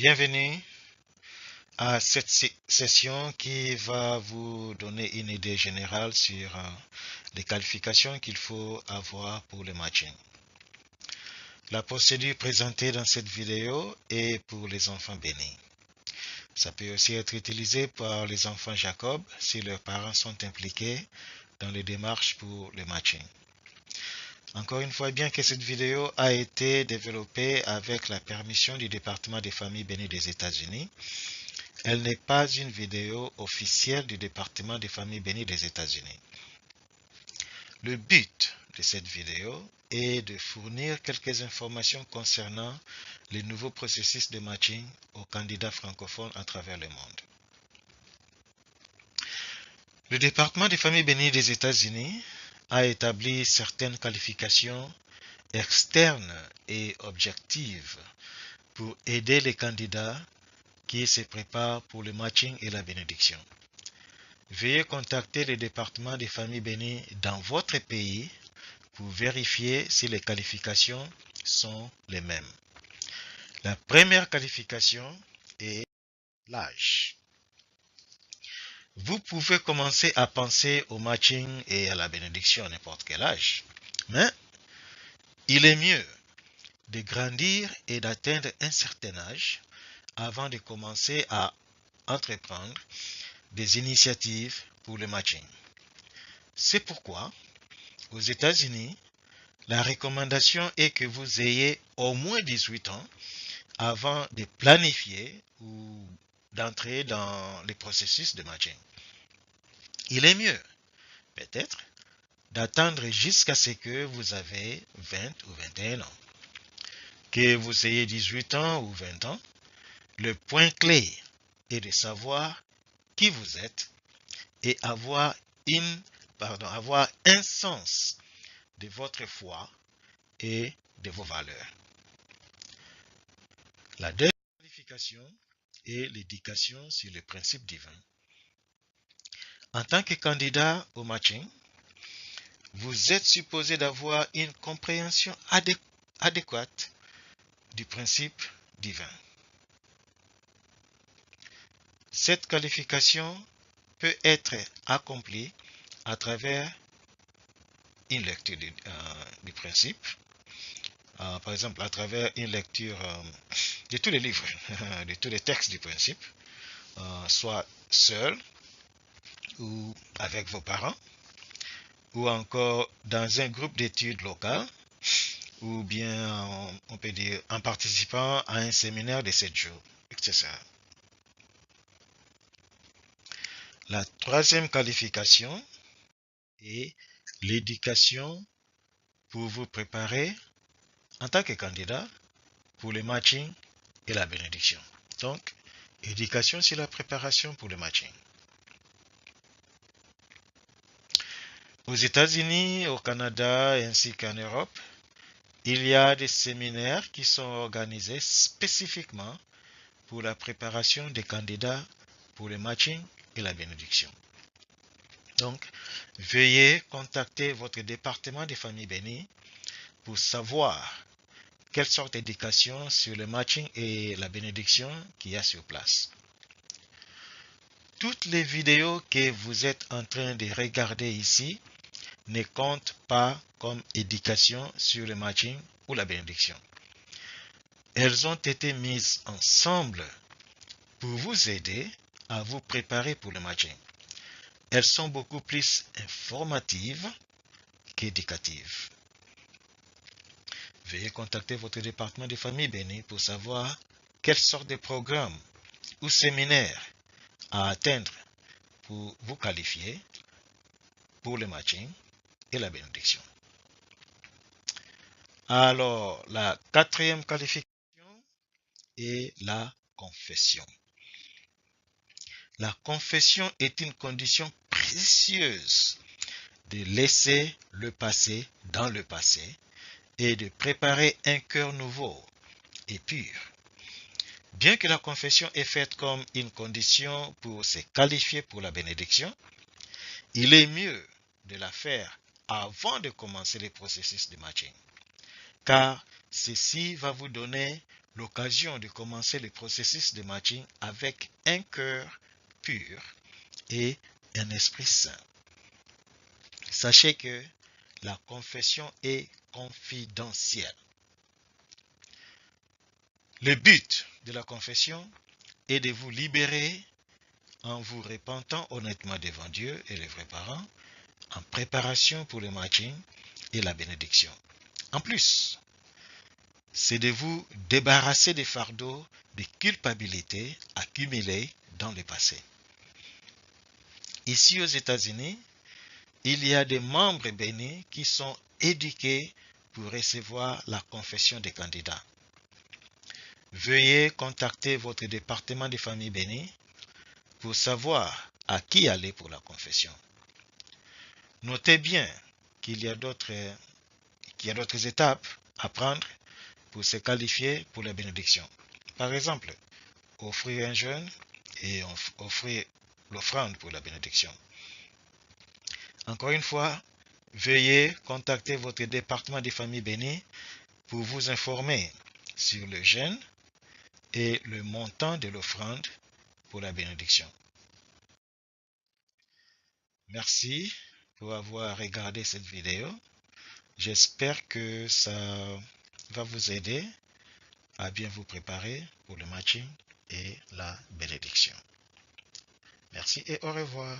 Bienvenue à cette session qui va vous donner une idée générale sur les qualifications qu'il faut avoir pour le matching. La procédure présentée dans cette vidéo est pour les enfants bénis. Ça peut aussi être utilisé par les enfants Jacob si leurs parents sont impliqués dans les démarches pour le matching. Encore une fois, bien que cette vidéo a été développée avec la permission du département des familles bénies des États-Unis, elle n'est pas une vidéo officielle du département des familles bénies des États-Unis. Le but de cette vidéo est de fournir quelques informations concernant les nouveaux processus de matching aux candidats francophones à travers le monde. Le département des familles bénies des États-Unis a établi certaines qualifications externes et objectives pour aider les candidats qui se préparent pour le matching et la bénédiction. Veuillez contacter le département des familles bénies dans votre pays pour vérifier si les qualifications sont les mêmes. La première qualification est l'âge. Vous pouvez commencer à penser au matching et à la bénédiction à n'importe quel âge, mais il est mieux de grandir et d'atteindre un certain âge avant de commencer à entreprendre des initiatives pour le matching. C'est pourquoi, aux États-Unis, la recommandation est que vous ayez au moins 18 ans avant de planifier ou d'entrer dans les processus de matching. Il est mieux, peut-être, d'attendre jusqu'à ce que vous avez 20 ou 21 ans. Que vous ayez 18 ans ou 20 ans, le point clé est de savoir qui vous êtes et avoir un sens de votre foi et de vos valeurs. La deuxième qualification est l'éducation sur les principes divins. En tant que candidat au matching, vous êtes supposé d'avoir une compréhension adéquate du principe divin. Cette qualification peut être accomplie à travers une lecture du principe, par exemple à travers une lecture de tous les livres, de tous les textes du principe, soit seul ou avec vos parents, ou encore dans un groupe d'études locales, ou bien, on peut dire, en participant à un séminaire de 7 jours, etc. La troisième qualification est l'éducation pour vous préparer en tant que candidat pour le matching et la bénédiction. Donc, éducation sur la préparation pour le matching. Aux États-Unis, au Canada ainsi qu'en Europe, il y a des séminaires qui sont organisés spécifiquement pour la préparation des candidats pour le matching et la bénédiction. Donc, veuillez contacter votre département des familles bénies pour savoir quelle sorte d'éducation sur le matching et la bénédiction qu'il y a sur place. Toutes les vidéos que vous êtes en train de regarder ici ne comptent pas comme éducation sur le matching ou la bénédiction. Elles ont été mises ensemble pour vous aider à vous préparer pour le matching. Elles sont beaucoup plus informatives qu'éducatives. Veuillez contacter votre département de famille bénie pour savoir quelle sorte de programme ou séminaire à atteindre pour vous qualifier pour le matching et la bénédiction. Alors, la quatrième qualification est la confession. La confession est une condition précieuse de laisser le passé dans le passé et de préparer un cœur nouveau et pur. Bien que la confession est faite comme une condition pour se qualifier pour la bénédiction, il est mieux de la faire avant de commencer le processus de matching, car ceci va vous donner l'occasion de commencer le processus de matching avec un cœur pur et un esprit saint. Sachez que la confession est confidentielle. Le but de la confession est de vous libérer en vous repentant honnêtement devant Dieu et les vrais parents, en préparation pour le matching et la bénédiction. En plus, c'est de vous débarrasser des fardeaux de culpabilité accumulés dans le passé. Ici aux États-Unis, il y a des membres bénis qui sont éduqués pour recevoir la confession des candidats. Veuillez contacter votre département de famille bénie pour savoir à qui aller pour la confession. Notez bien qu'il y a d'autres étapes à prendre pour se qualifier pour la bénédiction. Par exemple, offrir un jeûne et offrir l'offrande pour la bénédiction. Encore une fois, veuillez contacter votre département des familles bénies pour vous informer sur le jeûne et le montant de l'offrande pour la bénédiction. Merci pour avoir regardé cette vidéo. J'espère que ça va vous aider à bien vous préparer pour le matching et la bénédiction. Merci et au revoir.